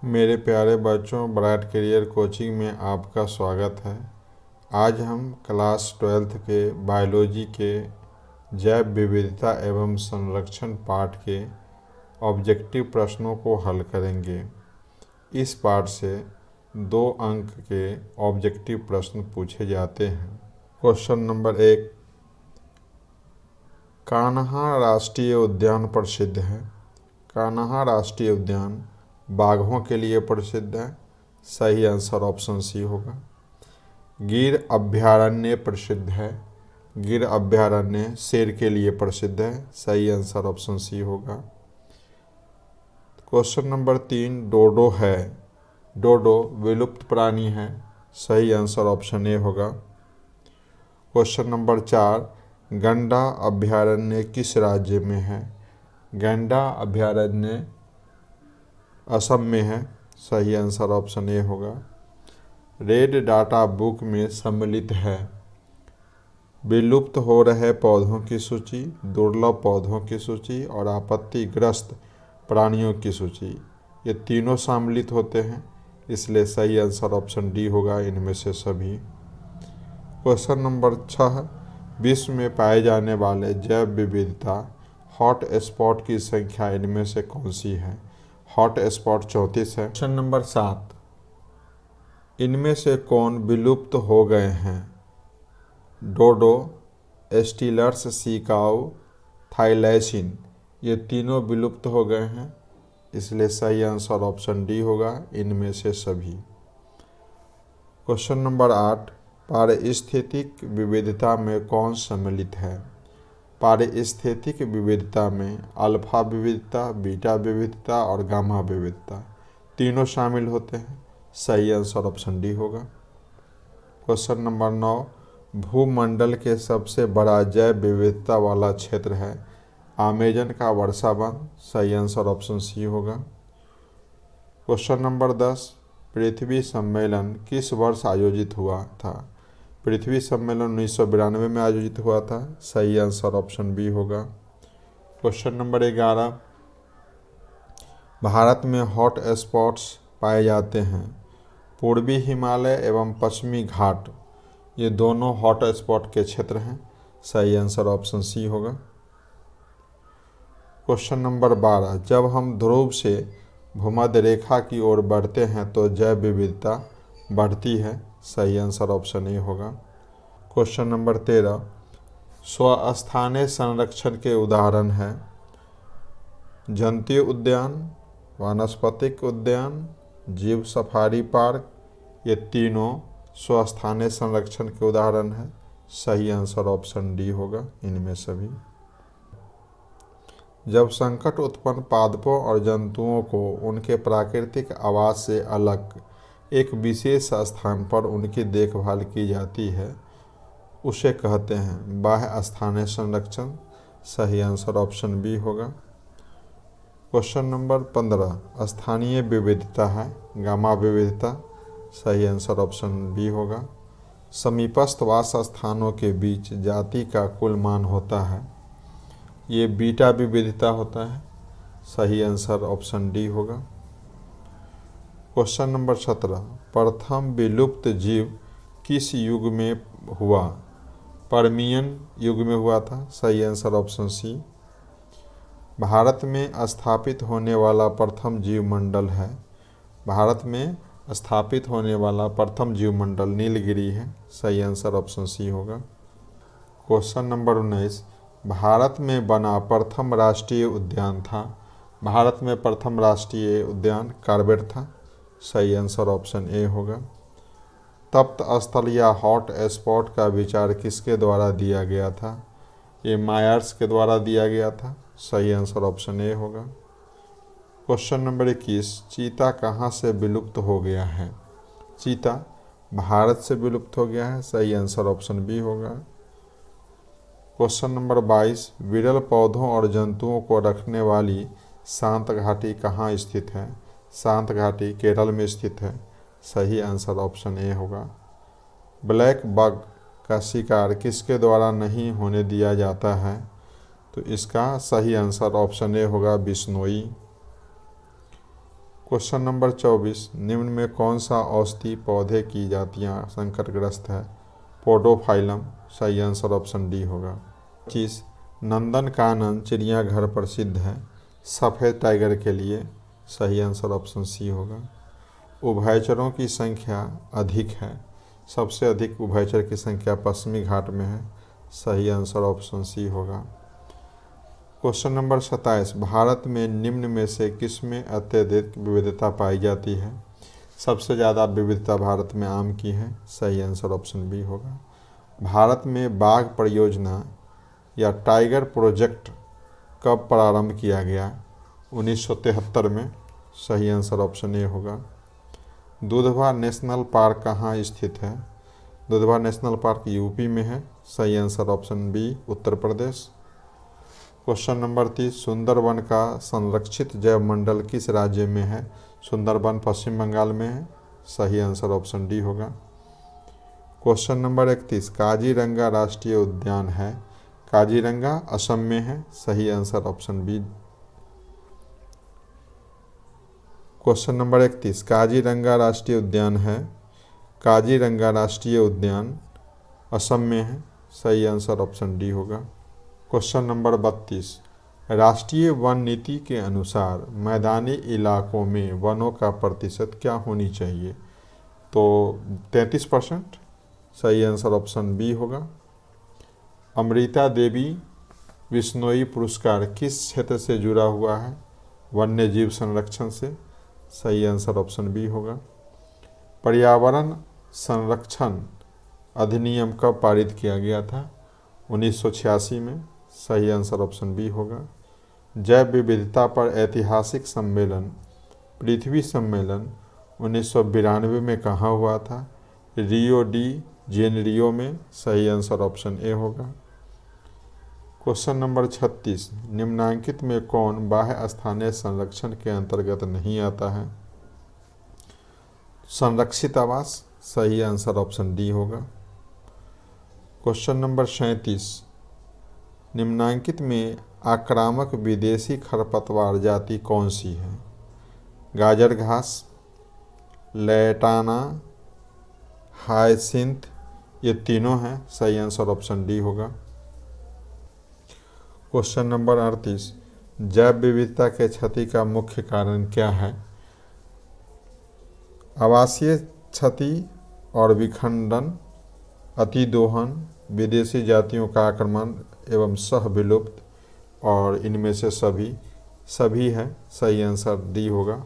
मेरे प्यारे बच्चों, ब्राइट करियर कोचिंग में आपका स्वागत है। आज हम क्लास 12th के बायोलॉजी के जैव विविधता एवं संरक्षण पाठ के ऑब्जेक्टिव प्रश्नों को हल करेंगे। इस पाठ से 2 अंक के ऑब्जेक्टिव प्रश्न पूछे जाते हैं। क्वेश्चन नंबर 1, कान्हा राष्ट्रीय उद्यान प्रसिद्ध है। कान्हा राष्ट्रीय उद्यान बाघों के लिए प्रसिद्ध है। सही आंसर ऑप्शन सी होगा। गिर अभयारण्य प्रसिद्ध है। गिर अभयारण्य शेर के लिए प्रसिद्ध है। सही आंसर ऑप्शन सी होगा। क्वेश्चन नंबर 3, डोडो है। डोडो विलुप्त प्राणी है। सही आंसर ऑप्शन ए होगा। क्वेश्चन नंबर 4, गंडा अभयारण्य किस राज्य में है। गंडा अभयारण्य असम में है। सही आंसर ऑप्शन ए होगा। रेड डाटा बुक में सम्मिलित है विलुप्त हो रहे पौधों की सूची, दुर्लभ पौधों की सूची और आपत्तिग्रस्त प्राणियों की सूची। ये तीनों सम्मिलित होते हैं, इसलिए सही आंसर ऑप्शन डी होगा इनमें से सभी। क्वेश्चन नंबर 6, विश्व में पाए जाने वाले जैव विविधता हॉट स्पॉट की संख्या इनमें से कौन सी है। हॉट स्पॉट 34 है। क्वेश्चन नंबर 7, इनमें से कौन विलुप्त हो गए हैं। डोडो, स्टीलर्स सी काऊ, थाईलैसिन, ये तीनों विलुप्त हो गए हैं, इसलिए सही आंसर ऑप्शन डी होगा इनमें से सभी। क्वेश्चन नंबर 8, पारिस्थितिक विविधता में कौन सम्मिलित है। पारिस्थितिक विविधता में अल्फा विविधता, बीटा विविधता और गामा विविधता तीनों शामिल होते हैं। सही आंसर ऑप्शन डी होगा। क्वेश्चन नंबर 9, भूमंडल के सबसे बड़ा जैव विविधता वाला क्षेत्र है अमेजन का वर्षा वन। सही आंसर ऑप्शन सी होगा। क्वेश्चन नंबर 10, पृथ्वी सम्मेलन किस वर्ष आयोजित हुआ था। पृथ्वी सम्मेलन 1992 में आयोजित हुआ था। सही आंसर ऑप्शन बी होगा। क्वेश्चन नंबर 11, भारत में हॉट स्पॉट्स पाए जाते हैं पूर्वी हिमालय एवं पश्चिमी घाट, ये दोनों हॉट स्पॉट के क्षेत्र हैं। सही आंसर ऑप्शन सी होगा। क्वेश्चन नंबर 12, जब हम ध्रुव से भूमध्य रेखा की ओर बढ़ते हैं तो जैव विविधता बढ़ती है। सही आंसर ऑप्शन ए होगा। क्वेश्चन नंबर 13, स्वस्थानीय संरक्षण के उदाहरण हैं जंतु उद्यान, वानस्पतिक उद्यान, जीव सफारी पार्क, ये तीनों स्वस्थानीय संरक्षण के उदाहरण हैं। सही आंसर ऑप्शन डी होगा इनमें सभी। जब संकट उत्पन्न पादपों और जंतुओं को उनके प्राकृतिक आवास से अलग एक विशेष स्थान पर उनकी देखभाल की जाती है, उसे कहते हैं बाह्य स्थानीय संरक्षण। सही आंसर ऑप्शन बी होगा। क्वेश्चन नंबर 15, स्थानीय विविधता है गामा विविधता। सही आंसर ऑप्शन बी होगा। समीपस्थ वास स्थानों के बीच जाति का कुल मान होता है, ये बीटा विविधता होता है। सही आंसर ऑप्शन डी होगा। क्वेश्चन नंबर 17, प्रथम विलुप्त जीव किस युग में हुआ। पर्मियन युग में हुआ था। सही आंसर ऑप्शन सी। भारत में स्थापित होने वाला प्रथम जीवमंडल है। भारत में स्थापित होने वाला प्रथम जीवमंडल नीलगिरी है। सही आंसर ऑप्शन सी होगा। क्वेश्चन नंबर 19, भारत में बना प्रथम राष्ट्रीय उद्यान था। भारत में प्रथम राष्ट्रीय उद्यान कार्बेट था। सही आंसर ऑप्शन ए होगा। तप्त स्थल या हॉट स्पॉट का विचार किसके द्वारा दिया गया था। ये मायर्स के द्वारा दिया गया था। सही आंसर ऑप्शन ए होगा। क्वेश्चन नंबर 21, चीता कहाँ से विलुप्त हो गया है। चीता भारत से विलुप्त हो गया है। सही आंसर ऑप्शन बी होगा। क्वेश्चन नंबर 22, विरल पौधों और जंतुओं को रखने वाली शांत घाटी कहाँ स्थित है। शांत घाटी केरल में स्थित है। सही आंसर ऑप्शन ए होगा। ब्लैक बग का शिकार किसके द्वारा नहीं होने दिया जाता है, तो इसका सही आंसर ऑप्शन ए होगा बिश्नोई। क्वेश्चन नंबर 24, निम्न में कौन सा औषधि पौधे की जातियाँ संकटग्रस्त है? पोडोफाइलम। सही आंसर ऑप्शन डी होगा। 25, नंदनकानन चिड़ियाघर प्रसिद्ध है सफ़ेद टाइगर के लिए। सही आंसर ऑप्शन सी होगा। उभयचरों की संख्या अधिक है, सबसे अधिक उभयचर की संख्या पश्चिमी घाट में है। सही आंसर ऑप्शन सी होगा। क्वेश्चन नंबर 27, भारत में निम्न में से किसमें अत्यधिक विविधता पाई जाती है? सबसे ज़्यादा विविधता भारत में आम की है। सही आंसर ऑप्शन बी होगा। भारत में बाघ परियोजना या टाइगर प्रोजेक्ट कब प्रारंभ किया गया? 1973 में। सही आंसर ऑप्शन ए होगा। दुधवा नेशनल पार्क कहाँ स्थित है? दुधवा नेशनल पार्क यूपी में है। सही answer option B Uttar Pradesh. Question number 30, Sundarban का संरक्षित जैव मंडल किस राज्य में है? सुंदरवन पश्चिम बंगाल में है। सही आंसर ऑप्शन डी होगा। क्वेश्चन नंबर 31, काजीरंगा राष्ट्रीय उद्यान है। काजीरंगा असम में है। सही answer option B. Question number 31, Kaziranga राष्ट्रीय उद्यान है। काजीरंगा राष्ट्रीय उद्यान असम में है। सही आंसर ऑप्शन डी होगा। क्वेश्चन नंबर 32, राष्ट्रीय वन नीति के अनुसार मैदानी इलाकों में वनों का प्रतिशत क्या होनी चाहिए? तो 33%। सही आंसर ऑप्शन बी होगा। अमृता देवी बिश्नोई पुरस्कार किस क्षेत्र से जुड़ा हुआ है? वन्य जीव संरक्षण से। सही आंसर ऑप्शन बी होगा। पर्यावरण संरक्षण अधिनियम कब पारित किया गया था? 1986 में। सही आंसर ऑप्शन बी होगा। जैव विविधता पर ऐतिहासिक सम्मेलन पृथ्वी सम्मेलन 1992 में कहाँ हुआ था? रियो डी जेनेरियो में। सही आंसर ऑप्शन ए होगा। क्वेश्चन नंबर 36, निम्नांकित में कौन बाह्य स्थानीय संरक्षण के अंतर्गत नहीं आता है? संरक्षित आवास। सही आंसर ऑप्शन डी होगा। क्वेश्चन नंबर 37, निम्नांकित में आक्रामक विदेशी खरपतवार जाति कौन सी है? गाजर घास, लैटाना, हायसिंथ, ये तीनों हैं। सही आंसर ऑप्शन डी होगा। क्वेश्चन नंबर 38, जैव विविधता के क्षति का मुख्य कारण क्या है? आवासीय क्षति और विखंडन, अतिदोहन, विदेशी जातियों का आक्रमण एवं सह विलुप्त, और इनमें से सभी है। सही आंसर डी होगा।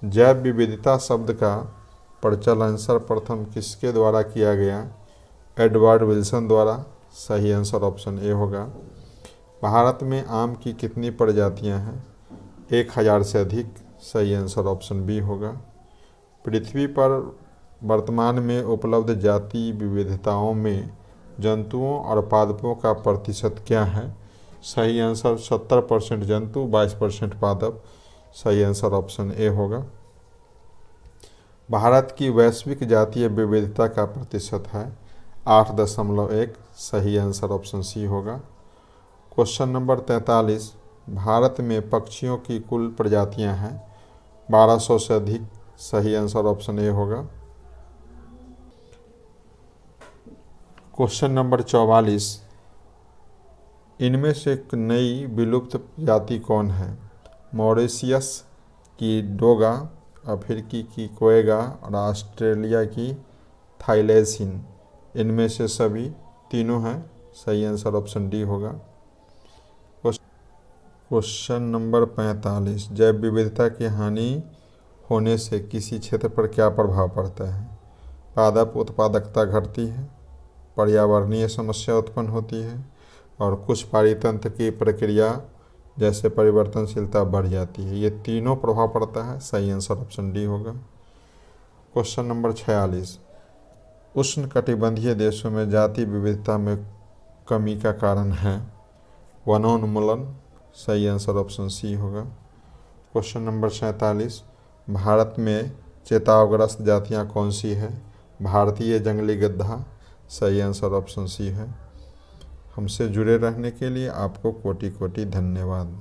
जैव विविधता शब्द का प्रचलन सर्वप्रथम किसके द्वारा किया गया? एडवर्ड विल्सन द्वारा। सही आंसर ऑप्शन ए होगा। भारत में आम की कितनी प्रजातियां हैं? 1000 से अधिक। सही आंसर ऑप्शन बी होगा। पृथ्वी पर वर्तमान में उपलब्ध जाति विविधताओं में जंतुओं और पादपों का प्रतिशत क्या है? सही आंसर 70% जंतु, 22% पादप। सही आंसर ऑप्शन ए होगा। भारत की वैश्विक जातीय विविधता का प्रतिशत है 8.1। सही आंसर ऑप्शन सी होगा। क्वेश्चन नंबर 43, भारत में पक्षियों की कुल प्रजातियां हैं 1200 से अधिक। सही आंसर ऑप्शन ए होगा। क्वेश्चन नंबर 44, इनमें से एक नई विलुप्त जाति कौन है? मॉरिशियस की डोगा, अफ्रीकी की कोएगा और ऑस्ट्रेलिया की थाईलैसिन। इनमें से सभी तीनों हैं। सही आंसर ऑप्शन डी होगा। क्वेश्चन नंबर 45, जैव विविधता की हानि होने से किसी क्षेत्र पर क्या प्रभाव पड़ता है? पादप उत्पादकता घटती है, पर्यावरणीय समस्या उत्पन्न होती है, और कुछ पारितंत्र की प्रक्रिया जैसे परिवर्तनशीलता बढ़ जाती है। ये तीनों प्रभाव पड़ता है। सही आंसर ऑप्शन डी होगा। क्वेश्चन नंबर 46, उष्णकटिबंधीय देशों में जाति विविधता में कमी का कारण है? वनोन्मूलन। सही आंसर ऑप्शन सी होगा। क्वेश्चन नंबर 47, भारत में चेतावग्रस्त जातियाँ कौन सी है? भारतीय जंगली गद्दा। सही आंसर ऑप्शन सी है। हमसे जुड़े रहने के लिए आपको कोटि कोटि धन्यवाद।